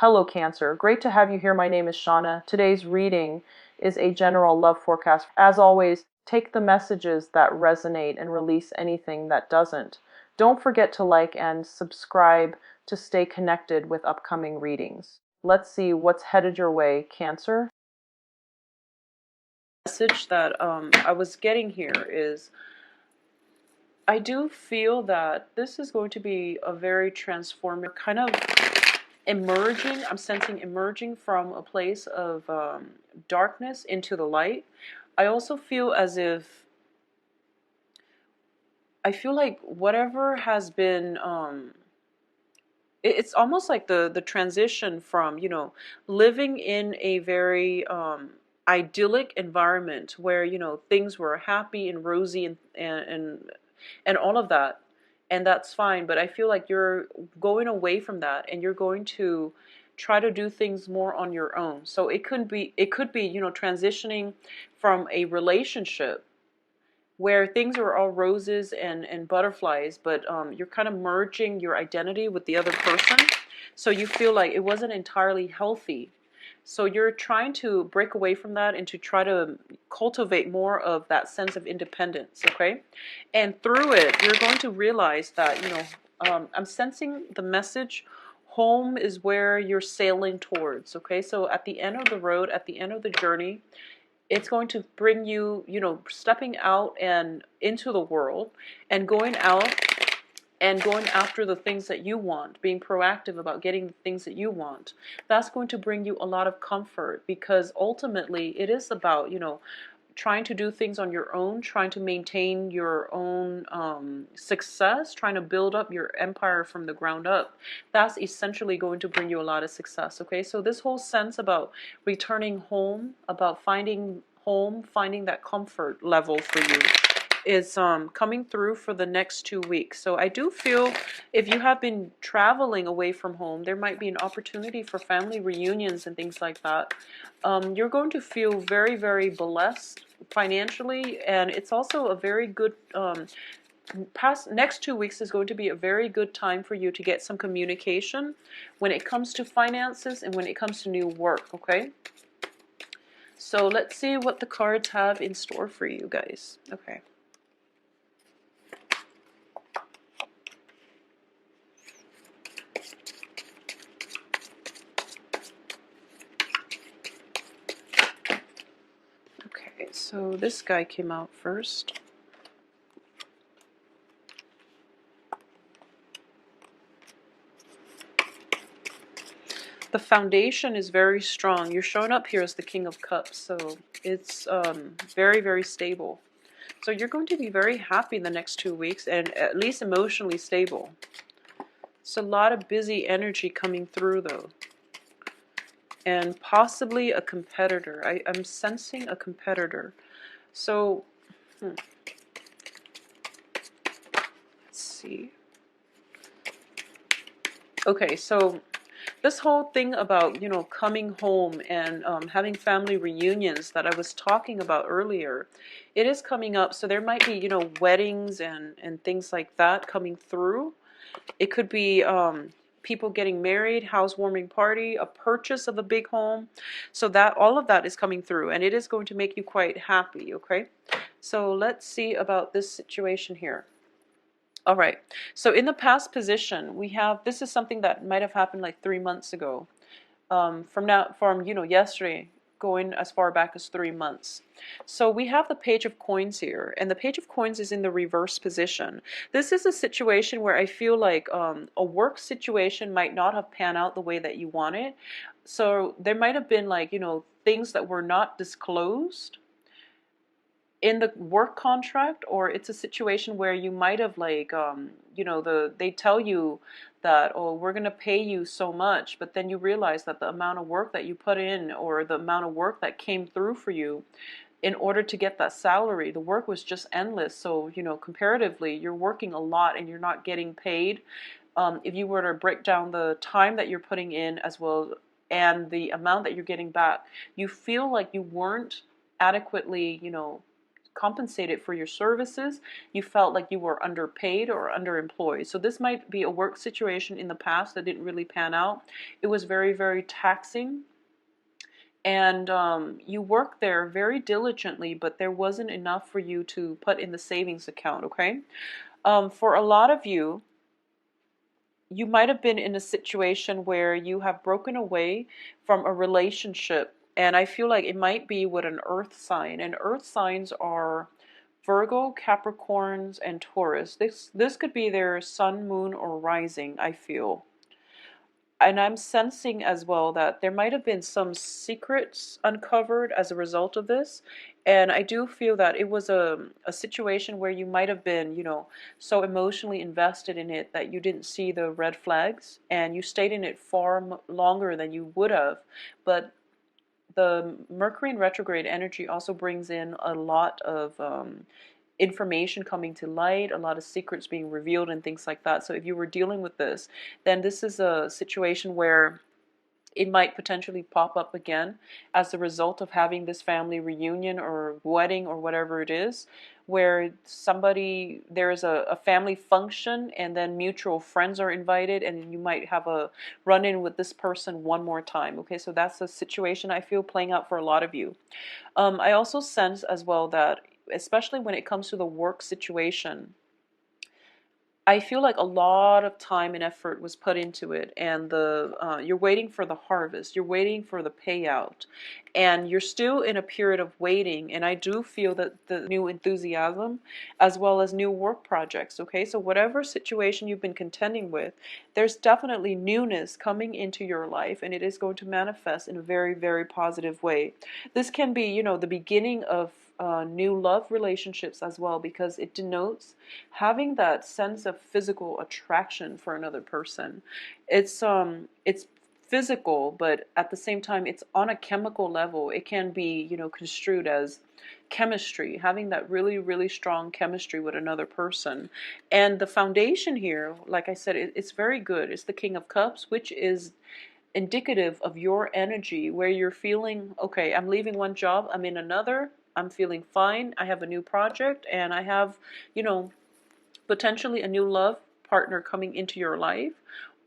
Hello, Cancer. Great to have you here. My name is Shauna. Today's reading is a general love forecast. As always, take the messages that resonate and release anything that doesn't. Don't forget to like and subscribe to stay connected with upcoming readings. Let's see what's headed your way, Cancer. The message that I was getting here is I do feel that this is going to be a very transformative kind of emerging. I'm sensing emerging from a place of darkness into the light. I also feel as if I feel like whatever has been it's almost like the transition from, you know, living in a very idyllic environment where, you know, things were happy and rosy and all of that, and that's fine, but I feel like you're going away from that and you're going to try to do things more on your own. So it could be, you know, transitioning from a relationship where things are all roses and butterflies, but you're kind of merging your identity with the other person. So you feel like it wasn't entirely healthy. So you're trying to break away from that and to try to cultivate more of that sense of independence, okay? And through it, you're going to realize that, you know, I'm sensing the message, home is where you're sailing towards, okay? So at the end of the road, at the end of the journey, it's going to bring you, you know, stepping out and into the world and going out and going after the things that you want, being proactive about getting the things that you want. That's going to bring you a lot of comfort, because ultimately it is about, you know, trying to do things on your own, trying to maintain your own success, trying to build up your empire from the ground up. That's essentially going to bring you a lot of success, okay? So this whole sense about returning home, about finding home, finding that comfort level for you is coming through for the next 2 weeks. So I do feel if you have been traveling away from home, there might be an opportunity for family reunions and things like that. You're going to feel very, very blessed financially, and it's also a very good next 2 weeks is going to be a very good time for you to get some communication when it comes to finances and when it comes to new work, okay? So let's see what the cards have in store for you guys. Okay. Okay, so this guy came out first. The foundation is very strong. You're showing up here as the King of Cups, so it's very, very stable. So you're going to be very happy in the next 2 weeks, and at least emotionally stable. It's a lot of busy energy coming through, though. And possibly a competitor. I'm sensing a competitor. So, let's see. Okay, so this whole thing about, you know, coming home and having family reunions that I was talking about earlier, it is coming up. So there might be, you know, weddings and things like that coming through. It could be people getting married, housewarming party, a purchase of a big home. So that all of that is coming through, and it is going to make you quite happy, okay? So let's see about this situation here. All right, so in the past position, we have, this is something that might have happened like 3 months ago. From you know, yesterday, going as far back as 3 months. So we have the Page of Coins here, and the Page of Coins is in the reverse position. This is a situation where I feel like a work situation might not have panned out the way that you wanted. So there might have been, like, you know, things that were not disclosed in the work contract, or it's a situation where you might have, like, you know, they tell you that, oh, we're going to pay you so much, but then you realize that the amount of work that you put in, or the amount of work that came through for you in order to get that salary, the work was just endless. So, you know, comparatively, you're working a lot and you're not getting paid. If you were to break down the time that you're putting in as well and the amount that you're getting back, you feel like you weren't adequately, you know, compensated for your services. You felt like you were underpaid or underemployed. So this might be a work situation in the past that didn't really pan out. It was very, very taxing. And you worked there very diligently, but there wasn't enough for you to put in the savings account, okay? For a lot of you, you might have been in a situation where you have broken away from a relationship. And I feel like it might be with an earth sign. And earth signs are Virgo, Capricorns, and Taurus. This could be their sun, moon, or rising, I feel. And I'm sensing as well that there might have been some secrets uncovered as a result of this. And I do feel that it was a situation where you might have been, so emotionally invested in it that you didn't see the red flags and you stayed in it far longer than you would have. But the Mercury in retrograde energy also brings in a lot of information coming to light, a lot of secrets being revealed and things like that. So if you were dealing with this, then this is a situation where it might potentially pop up again as a result of having this family reunion or wedding or whatever it is, where there is a family function and then mutual friends are invited and you might have a run-in with this person one more time. Okay, so that's a situation I feel playing out for a lot of you. I also sense as well that, especially when it comes to the work situation, I feel like a lot of time and effort was put into it, and you're waiting for the harvest, you're waiting for the payout, and you're still in a period of waiting. And I do feel that the new enthusiasm as well as new work projects. Okay, so whatever situation you've been contending with, there's definitely newness coming into your life, and it is going to manifest in a very, very positive way. This can be, the beginning of new love relationships as well, because it denotes having that sense of physical attraction for another person. It's physical, but at the same time it's on a chemical level. It can be, construed as chemistry, having that really, really strong chemistry with another person. And the foundation here, like I said, it's very good. It's the King of Cups, which is indicative of your energy, where you're feeling, okay, I'm leaving one job, I'm in another, I'm feeling fine, I have a new project, and I have, potentially a new love partner coming into your life.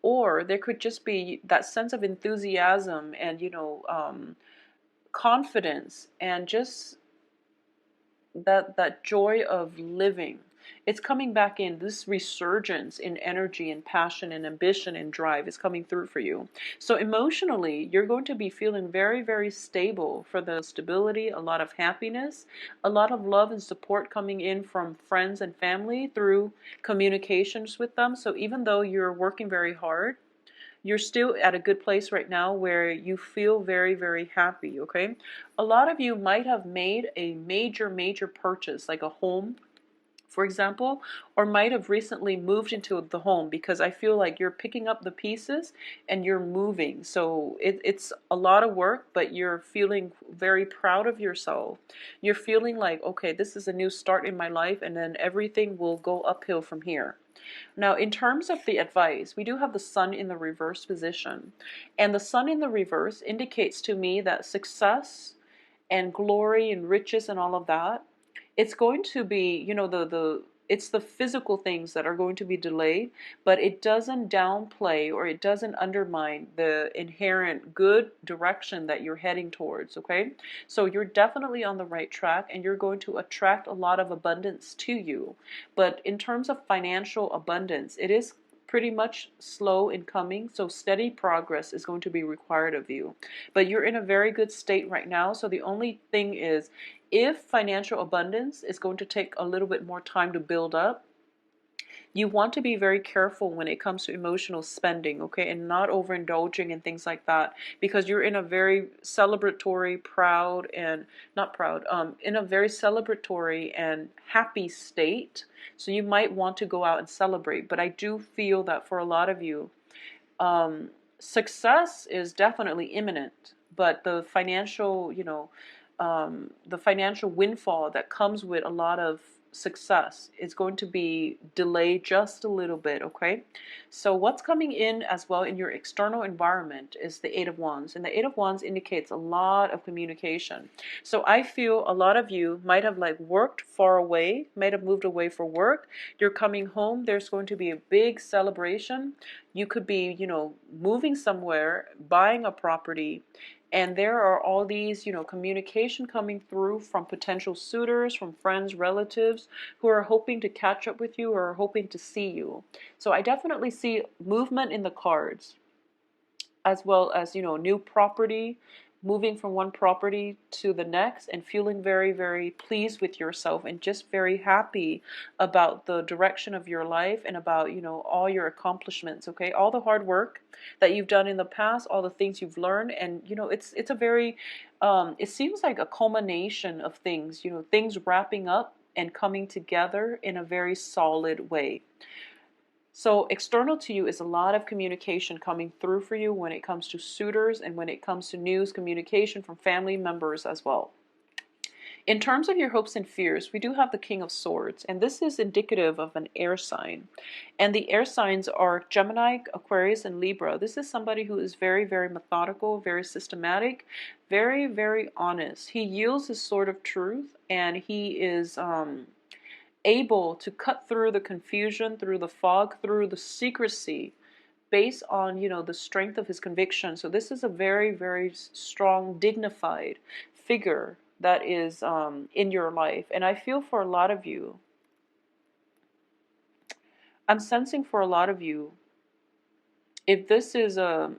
Or there could just be that sense of enthusiasm and, confidence, and just that joy of living. It's coming back in. This resurgence in energy and passion and ambition and drive is coming through for you. So emotionally, you're going to be feeling very, very stable for the stability, a lot of happiness, a lot of love and support coming in from friends and family through communications with them. So even though you're working very hard, you're still at a good place right now where you feel very, very happy, okay? A lot of you might have made a major, major purchase, like a home, for example, or might have recently moved into the home, because I feel like you're picking up the pieces and you're moving. So it's a lot of work, but you're feeling very proud of yourself. You're feeling like, okay, this is a new start in my life, and then everything will go uphill from here. Now, in terms of the advice, we do have the sun in the reverse position. And the sun in the reverse indicates to me that success and glory and riches and all of that, it's going to be, it's the physical things that are going to be delayed, but it doesn't downplay or it doesn't undermine the inherent good direction that you're heading towards, okay? So you're definitely on the right track, and you're going to attract a lot of abundance to you. But in terms of financial abundance, it is pretty much slow in coming, so steady progress is going to be required of you. But you're in a very good state right now, so the only thing is, if financial abundance is going to take a little bit more time to build up, you want to be very careful when it comes to emotional spending, okay, and not overindulging and things like that, because you're in a very celebratory, proud, and not proud, in a very celebratory and happy state. So you might want to go out and celebrate. But I do feel that for a lot of you, success is definitely imminent, but the financial, the financial windfall that comes with a lot of success is going to be delayed just a little bit, okay? So what's coming in as well in your external environment is the Eight of Wands, and the Eight of Wands indicates a lot of communication. So I feel a lot of you might have like worked far away, might have moved away for work. You're coming home, there's going to be a big celebration. You could be, you know, moving somewhere, buying a property, and there are all these, you know, communication coming through from potential suitors, from friends, relatives who are hoping to catch up with you or are hoping to see you. So I definitely see movement in the cards, as well as, you know, new property, moving from one property to the next and feeling very, very pleased with yourself and just very happy about the direction of your life and about, you know, all your accomplishments, okay? All the hard work that you've done in the past, all the things you've learned, and, you know, it's a very, it seems like a culmination of things, you know, things wrapping up and coming together in a very solid way. So external to you is a lot of communication coming through for you when it comes to suitors and when it comes to news, communication from family members as well. In terms of your hopes and fears, we do have the King of Swords, and this is indicative of an air sign. And the air signs are Gemini, Aquarius, and Libra. This is somebody who is very, very methodical, very systematic, very, very honest. He yields his sword of truth, and he is able to cut through the confusion, through the fog, through the secrecy, based on, you know, the strength of his conviction. So this is a very, very strong, dignified figure that is in your life. And I feel for a lot of you, I'm sensing for a lot of you, if this is a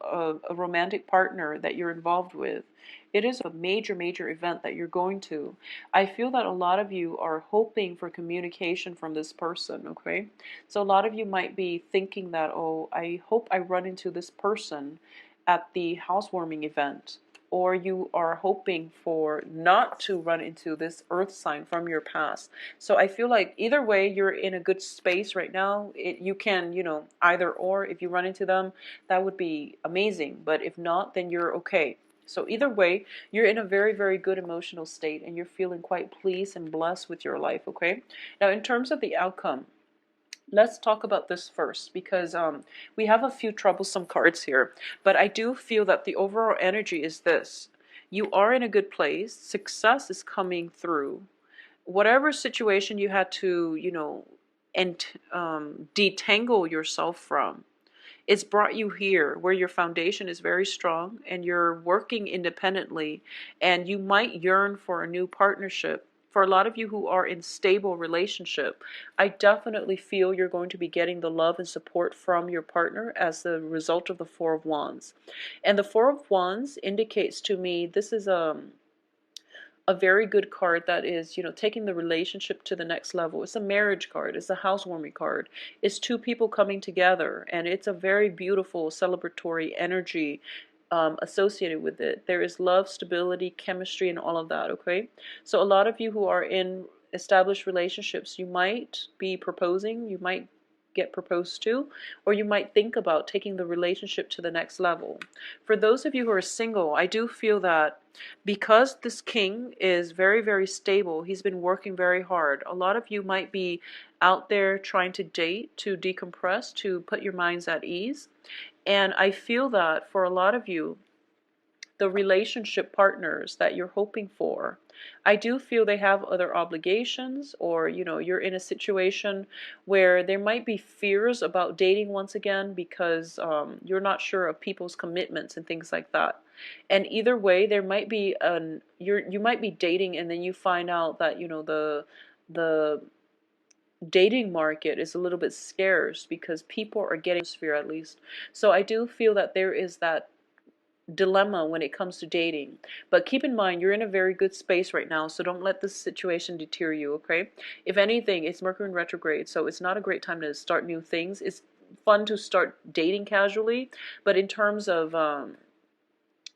romantic partner that you're involved with, it is a major, major event that you're going to. I feel that a lot of you are hoping for communication from this person, okay? So a lot of you might be thinking that, oh, I hope I run into this person at the housewarming event. Or you are hoping for not to run into this earth sign from your past. So I feel like either way, you're in a good space right now. You can, you know, either or. If you run into them, that would be amazing. But if not, then you're okay. So either way, you're in a very, very good emotional state and you're feeling quite pleased and blessed with your life, okay? Now, in terms of the outcome, let's talk about this first because we have a few troublesome cards here. But I do feel that the overall energy is this. You are in a good place. Success is coming through. Whatever situation you had to, you know, detangle yourself from, it's brought you here where your foundation is very strong and you're working independently, and you might yearn for a new partnership. For a lot of you who are in stable relationship, I definitely feel you're going to be getting the love and support from your partner as the result of the Four of Wands. And the Four of Wands indicates to me this is a very good card that is, you know, taking the relationship to the next level. It's a marriage card. It's a housewarming card. It's two people coming together, and it's a very beautiful celebratory energy associated with it. There is love, stability, chemistry, and all of that, okay? So a lot of you who are in established relationships, you might be proposing, you might get proposed to, or you might think about taking the relationship to the next level. For those of you who are single, I do feel that because this king is very, very stable, he's been working very hard. A lot of you might be out there trying to date, to decompress, to put your minds at ease. And I feel that for a lot of you, the relationship partners that you're hoping for, I do feel they have other obligations, or, you know, you're in a situation where there might be fears about dating once again because you're not sure of people's commitments and things like that. And either way, there might be you might be dating and then you find out that, you know, the dating market is a little bit scarce because people are getting sphere at least. So I do feel that there is that dilemma when it comes to dating. But keep in mind, you're in a very good space right now, so don't let this situation deter you, okay? If anything, it's Mercury in retrograde, so it's not a great time to start new things. It's fun to start dating casually, but in terms of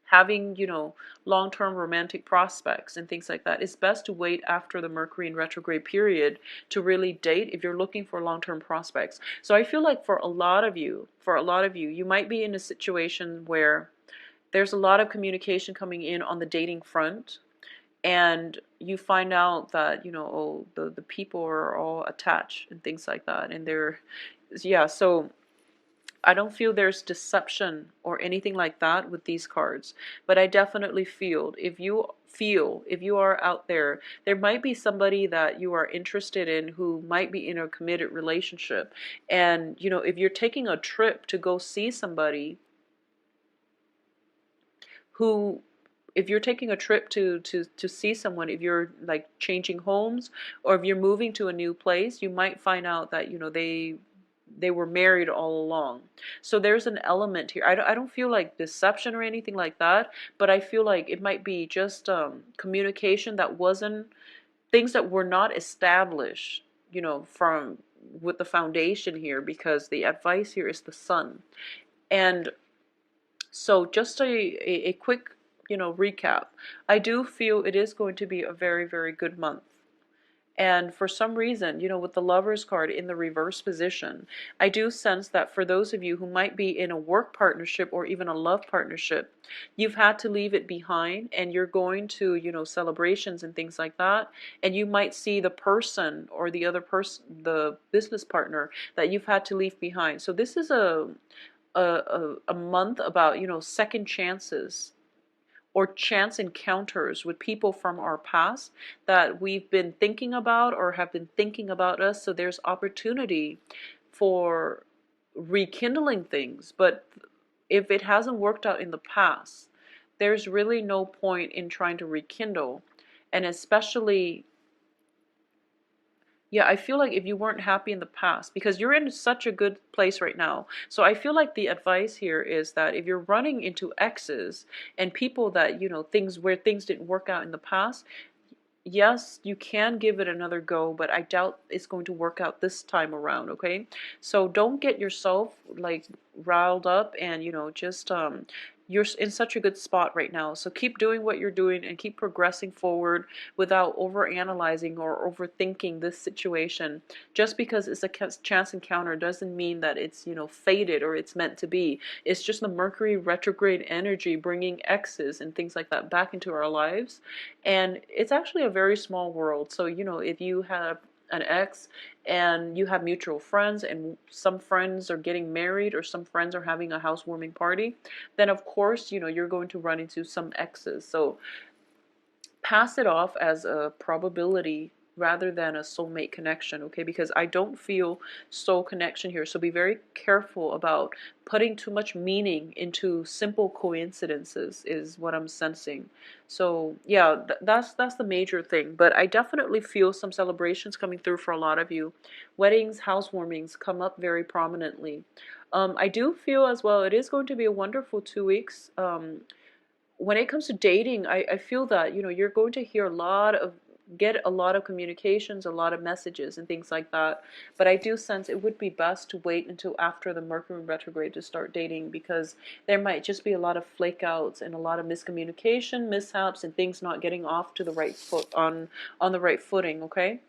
having, you know, long-term romantic prospects and things like that, it's best to wait after the Mercury in retrograde period to really date if you're looking for long-term prospects. So I feel like for a lot of you, you might be in a situation where there's a lot of communication coming in on the dating front. and you find out that, you know, oh, the people are all attached and things like that, and they're, yeah, so I don't feel there's deception or anything like that with these cards, but I definitely feel if you are out there, there might be somebody that you are interested in who might be in a committed relationship. And, you know, if you're taking a trip to go see somebody who, if you're taking a trip to see someone, if you're like changing homes or if you're moving to a new place, you might find out that, you know, they were married all along. So there's an element here. I don't feel like deception or anything like that, but I feel like it might be just communication that wasn't, things that were not established, you know, from with the foundation here, because the advice here is the sun. And so just a quick, you know, recap. I do feel it is going to be a very, very good month. And for some reason, you know, with the Lovers card in the reverse position, I do sense that for those of you who might be in a work partnership or even a love partnership, you've had to leave it behind and you're going to, you know, celebrations and things like that. And you might see the person or the other person, the business partner that you've had to leave behind. So this is a month about, you know, second chances or chance encounters with people from our past that we've been thinking about or have been thinking about us. So there's opportunity for rekindling things. But if it hasn't worked out in the past, there's really no point in trying to rekindle. And especially, yeah, I feel like if you weren't happy in the past, because you're in such a good place right now. So I feel like the advice here is that if you're running into exes and people that, you know, things where things didn't work out in the past, yes, you can give it another go, but I doubt it's going to work out this time around, okay? So don't get yourself like riled up and, you know, just you're in such a good spot right now. So keep doing what you're doing and keep progressing forward without over analyzing or overthinking this situation. Just because it's a chance encounter doesn't mean that it's, you know, fated or it's meant to be. It's just the Mercury retrograde energy bringing exes and things like that back into our lives. And it's actually a very small world. So, you know, if you have an ex and you have mutual friends and some friends are getting married or some friends are having a housewarming party, then of course, you know, you're going to run into some exes. So pass it off as a probability rather than a soulmate connection, okay? Because I don't feel soul connection here. So be very careful about putting too much meaning into simple coincidences is what I'm sensing. So yeah, that's the major thing. But I definitely feel some celebrations coming through for a lot of you. Weddings, housewarmings come up very prominently. I do feel as well it is going to be a wonderful 2 weeks. When it comes to dating, I feel that, you know, you're going to hear get a lot of communications, a lot of messages and things like that. But I do sense it would be best to wait until after the Mercury retrograde to start dating, because there might just be a lot of flake outs and a lot of miscommunication, mishaps, and things not getting off to the right foot on the right footing, okay?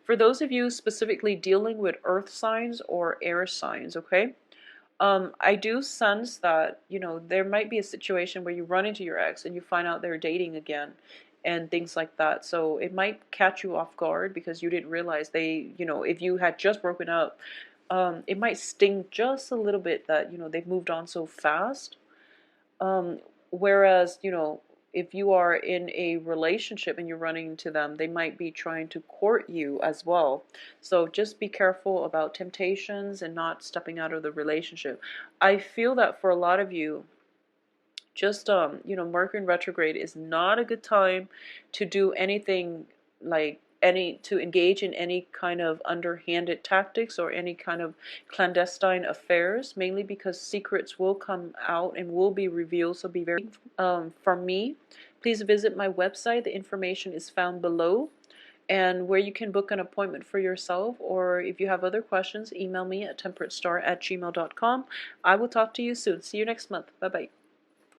For those of you specifically dealing with earth signs or air signs, okay? I do sense that, you know, there might be a situation where you run into your ex and you find out they're dating again and things like that. So it might catch you off guard because you didn't realize they, you know, if you had just broken up, it might sting just a little bit that, you know, they've moved on so fast. Um, Whereas, you know, if you are in a relationship and you're running into them, they might be trying to court you as well. So just be careful about temptations and not stepping out of the relationship. I feel that for a lot of you, just you know, Mercury in retrograde is not a good time to do anything like to engage in any kind of underhanded tactics or any kind of clandestine affairs, mainly because secrets will come out and will be revealed. So be very from me, please visit my website. The information is found below, and where you can book an appointment for yourself, or if you have other questions, email me at temperatestar@gmail.com. I will talk to you soon. See you next month. Bye bye.